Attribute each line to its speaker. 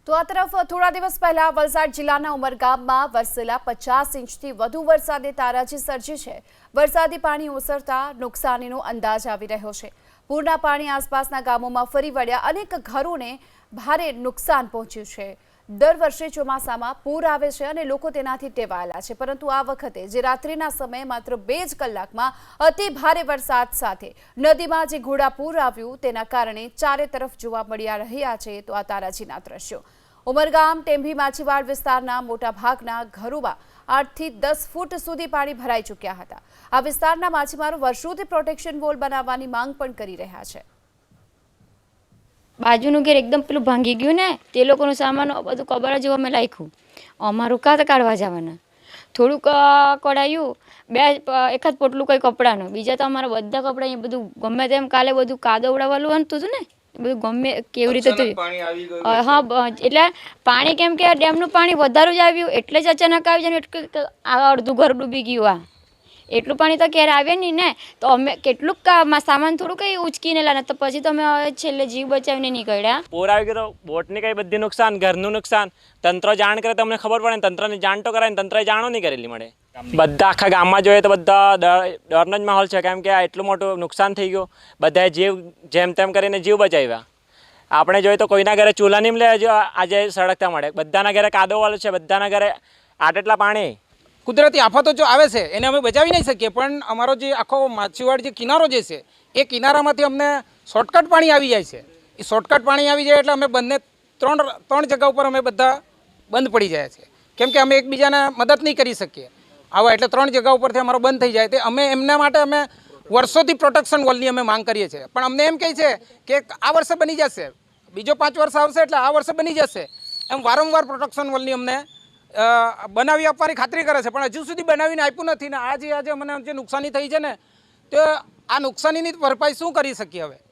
Speaker 1: તો આ તરફ થોડા દિવસ પહેલા વલસાડ જિલ્લાના ઉમરગામમાં વરસેલા 50 ઇંચથી વધુ વરસાદે તારાજી સર્જી છે। વરસાદી પાણી ઓસરતા નુકસાનીનો અંદાજ આવી રહ્યો છે। પૂરના પાણી આસપાસના ગામોમાં ફરી વળ્યા, અનેક ઘરોને ભારે નુકસાન પહોંચ્યું છે। દર વર્ષે ચોમાસામાં પૂર આવે છે અને લોકો તેનાથી ટેવાયેલા છે, પરંતુ આ વખતે જે રાત્રિના સમયે માત્ર 2 જ કલાકમાં અતિ ભારે વરસાદ સાથે નદીમાં જે ઘોડાપૂર આવ્યું તેના કારણે ચારે તરફ જોવા મળ્યા રહ્યા છે તો આ તારાજીના દ્રશ્યો। ઉમરગામ ટેંભી માછીવાડ વિસ્તારના મોટા ભાગના ઘરોમાં 8 થી 10 ફૂટ સુધી પાણી ભરાઈ ચૂક્યા હતા। આ વિસ્તારના માછીમારો વર્ષોથી પ્રોટેક્શન વોલ બનાવવાની માંગ પણ કરી રહ્યા છે।
Speaker 2: बाजूનું ઘેર એકદમ પેલું ભાંગી ગયું ને, તે લોકોનું સામાન બધું કબાડા જેવું અમે રાખ્યું। અમારું કાં કાઢવા જવાના, થોડુંક કઢાયું, એકાદ પોટલું કંઈ કપડાનું, બીજા તો અમારા બધા કપડાં અહીંયા બધું ગમે તેમ કાલે બધું કાદવ ઉડાવવાનું હતું ને, બધું ગમે કેવી રીતે થયું। હા, એટલે પાણી કેમ કે ડેમનું પાણી વધારે જ આવ્યું એટલે જ અચાનક આવી જાય ને, આ અડધું ઘર ડૂબી ગયું। આ એટલું પાણી તો ક્યારે આવે નહીં ને, તો અમે કેટલુંક સામાન થોડું કંઈ ઉચકીને લાના, તો પછી તો અમે છેલ્લે જીવ બચાવીને નીકળ્યા।
Speaker 3: પૂર આવી ગયો તો બોટની કંઈ બધી નુકસાન, ઘરનું નુકસાન, તંત્ર જાણ કરે તો અમને ખબર પડે ને, તંત્રની જાણ તો કરાય ને, તંત્રએ જાણો નહીં કરેલી મળે। બધા આખા ગામમાં જોઈએ તો બધા ડરનો જ માહોલ છે, કેમ કે આ એટલું મોટું નુકસાન થઈ ગયું। બધાએ જીવ જેમ તેમ કરીને જીવ બચાવ્યા। આપણે જોઈએ તો કોઈના ઘરે ચૂલા નહીં મળે, આજે સળગતા મળે, બધાના ઘરે કાદવવાળું છે, બધાના ઘરે આટલા પાણી।
Speaker 4: કુદરતી આફતો જો આવે છે એને અમે બચાવી નહીં શકીએ, પણ અમારો જે આખો માછીવાડ જે કિનારો જે છે એ કિનારામાંથી અમને શોર્ટકટ પાણી આવી જાય છે। એ શોર્ટકટ પાણી આવી જાય એટલે અમે બંને ત્રણ જગ્યા ઉપર અમે બધા બંધ પડી જાય છે, કેમ કે અમે એકબીજાને મદદ નહીં કરી શકીએ આવા, એટલે 3 જગ્યા ઉપરથી અમારો બંધ થઈ જાય। તે અમે એમના માટે અમે વર્ષોથી પ્રોટેક્શન વોલની અમે માંગ કરીએ છીએ, પણ અમને એમ કહે છે કે આ વર્ષે બની જશે, બીજો 5 વર્ષ આવશે એટલે આ વર્ષે બની જશે, એમ વારંવાર પ્રોટેક્શન વોલની અમને બનાવી આપવાની ખાતરી કરે છે, પણ હજુ સુધી બનાવીને આપ્યું નથી ને। આજે મને જે નુકસાની થઈ છે ને, તો આ નુકસાનીની ભરપાઈ શું કરી શકીએ હવે?